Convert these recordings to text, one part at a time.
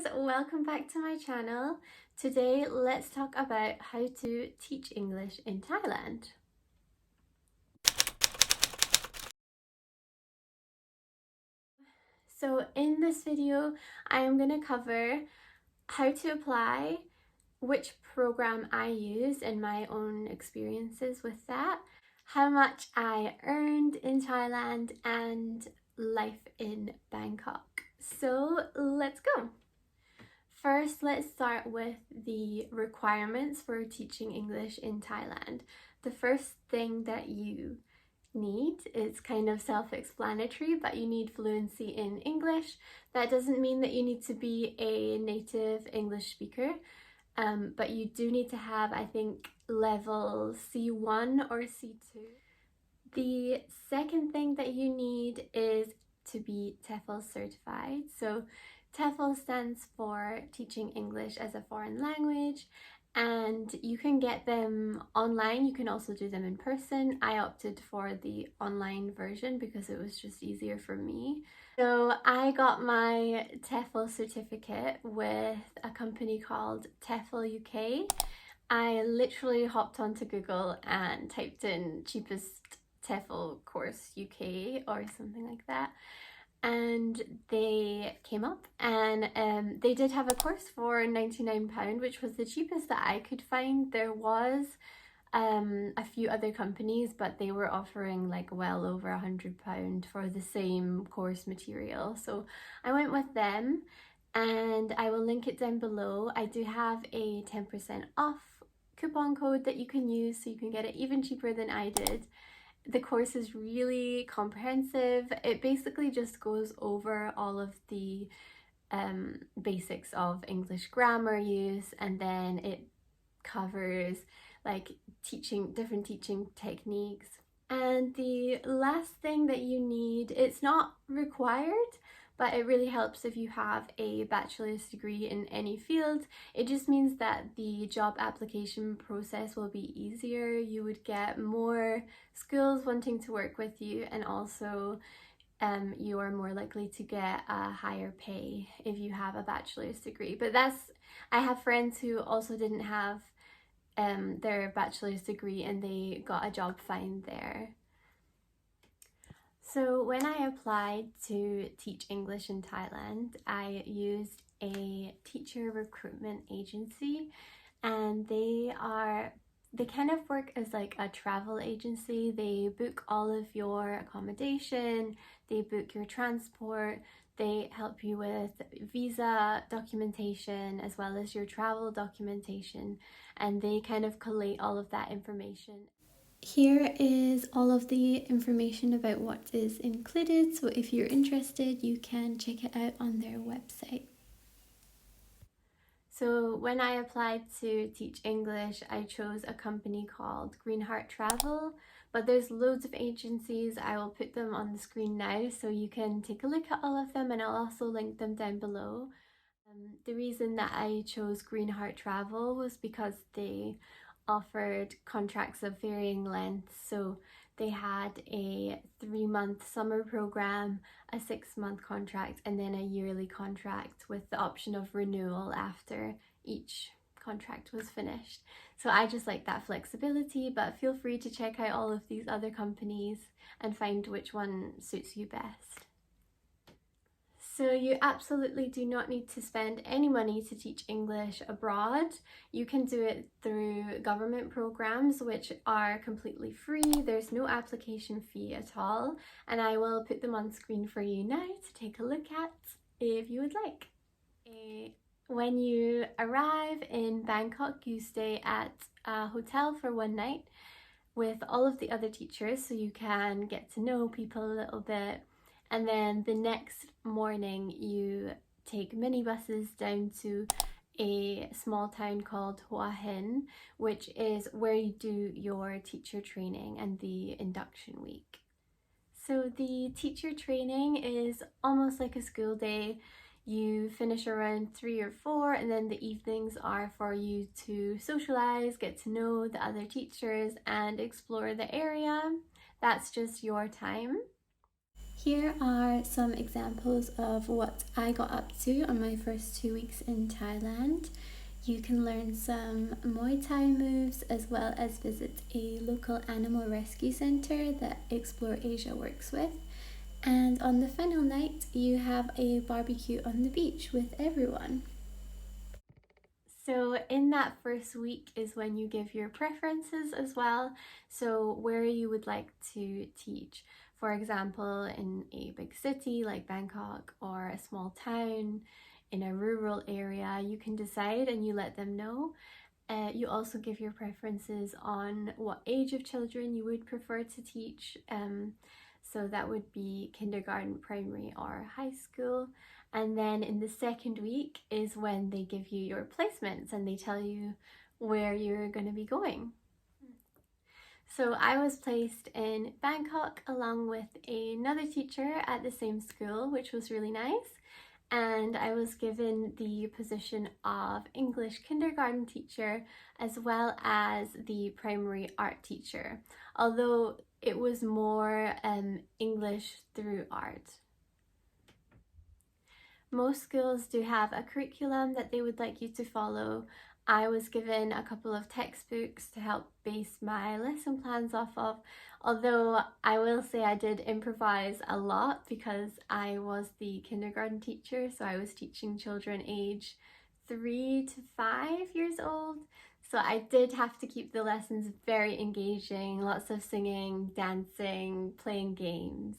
guys, welcome back to my channel. Today let's talk about how to teach English in Thailand. So in this video I am going to cover how to apply, which program I use and my own experiences with that, how much I earned in Thailand, and life in Bangkok. So let's go. First, let's start with the requirements for teaching English in Thailand. The first thing that you need is kind of self-explanatory, but you need fluency in English. That doesn't mean that you need to be a native English speaker, but you do need to have, I think, level C1 or C2. The second thing that you need is to be TEFL certified. So TEFL stands for Teaching English as a Foreign Language, and you can get them online. You can also do them in person. I opted for the online version because it was just easier for me. So I got my TEFL certificate with a company called TEFL UK. I literally hopped onto Google and typed in cheapest TEFL course UK or something like that, and they came up, and they did have a course for £99, which was the cheapest that I could find. There was a few other companies, but they were offering like well over £100 for the same course material, so I went with them, and I will link it down below. I do have a 10% off coupon code that you can use, so you can get it even cheaper than I did. The course is really comprehensive. It basically just goes over all of the basics of English grammar use, and then it covers like different teaching techniques. And the last thing that you need, it's not required, but it really helps if you have a bachelor's degree in any field. It just means that the job application process will be easier. You would get more schools wanting to work with you, and also you are more likely to get a higher pay if you have a bachelor's degree. But I have friends who also didn't have their bachelor's degree and they got a job fine there. So when I applied to teach English in Thailand, I used a teacher recruitment agency, and they kind of work as like a travel agency. They book all of your accommodation, they book your transport, they help you with visa documentation as well as your travel documentation, and they kind of collate all of that information. Here is all of the information about what is included, so if you're interested, you can check it out on their website. So when I applied to teach English, I chose a company called Greenheart Travel, but there's loads of agencies. I will put them on the screen now so you can take a look at all of them, and I'll also link them down below. The reason that I chose Greenheart Travel was because they offered contracts of varying lengths. So they had a 3-month summer program, a 6-month contract, and then a yearly contract with the option of renewal after each contract was finished. So I just like that flexibility, but feel free to check out all of these other companies and find which one suits you best. So you absolutely do not need to spend any money to teach English abroad. You can do it through government programs, which are completely free. There's no application fee at all, and I will put them on screen for you now to take a look at if you would like. When you arrive in Bangkok, you stay at a hotel for 1 night with all of the other teachers, so you can get to know people a little bit. And then the next morning you take minibuses down to a small town called Hua Hin, which is where you do your teacher training and the induction week. So the teacher training is almost like a school day. You finish around 3 or 4, and then the evenings are for you to socialize, get to know the other teachers, and explore the area. That's just your time. Here are some examples of what I got up to on my first 2 weeks in Thailand. You can learn some Muay Thai moves as well as visit a local animal rescue centre that Explore Asia works with. And on the final night, you have a barbecue on the beach with everyone. So in that first week is when you give your preferences as well. So where you would like to teach. For example, in a big city like Bangkok or a small town, in a rural area, you can decide and you let them know. You also give your preferences on what age of children you would prefer to teach. So that would be kindergarten, primary or high school. And then in the second week is when they give you your placements and they tell you where you're going to be going. So I was placed in Bangkok along with another teacher at the same school, which was really nice. And I was given the position of English kindergarten teacher as well as the primary art teacher, although it was more English through art. Most schools do have a curriculum that they would like you to follow. I was given a couple of textbooks to help base my lesson plans off of, although I will say I did improvise a lot because I was the kindergarten teacher, so I was teaching children age 3 to 5 years old. So I did have to keep the lessons very engaging, lots of singing, dancing, playing games.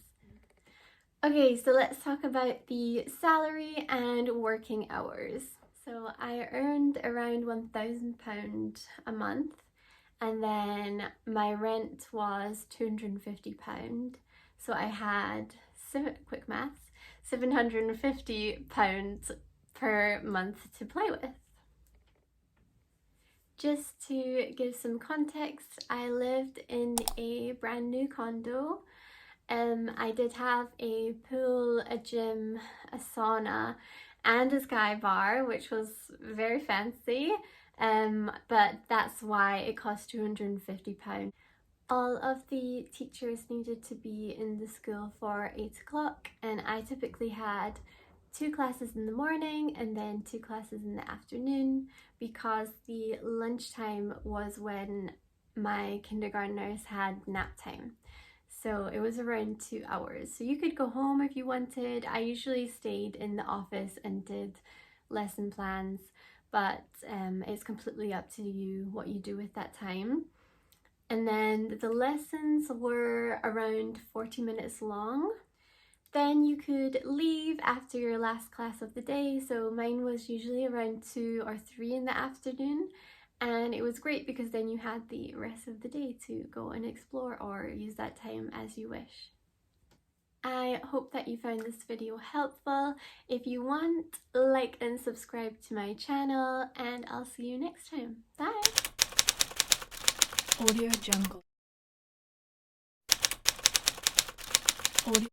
Okay, so let's talk about the salary and working hours. So I earned around £1,000 a month, and then my rent was £250. So I had, quick maths, £750 per month to play with. Just to give some context, I lived in a brand new condo. I did have a pool, a gym, a sauna and a sky bar, which was very fancy, but that's why it cost £250. All of the teachers needed to be in the school for 8 o'clock, and I typically had 2 classes in the morning and then 2 classes in the afternoon, because the lunchtime was when my kindergartners had nap time. So it was around 2 hours. So you could go home if you wanted. I usually stayed in the office and did lesson plans, but it's completely up to you what you do with that time. And then the lessons were around 40 minutes long. Then you could leave after your last class of the day. So mine was usually around 2 or 3 in the afternoon. And it was great because then you had the rest of the day to go and explore or use that time as you wish. I hope that you found this video helpful. If you want, like and subscribe to my channel, and I'll see you next time. Bye! Audio Jungle. Audio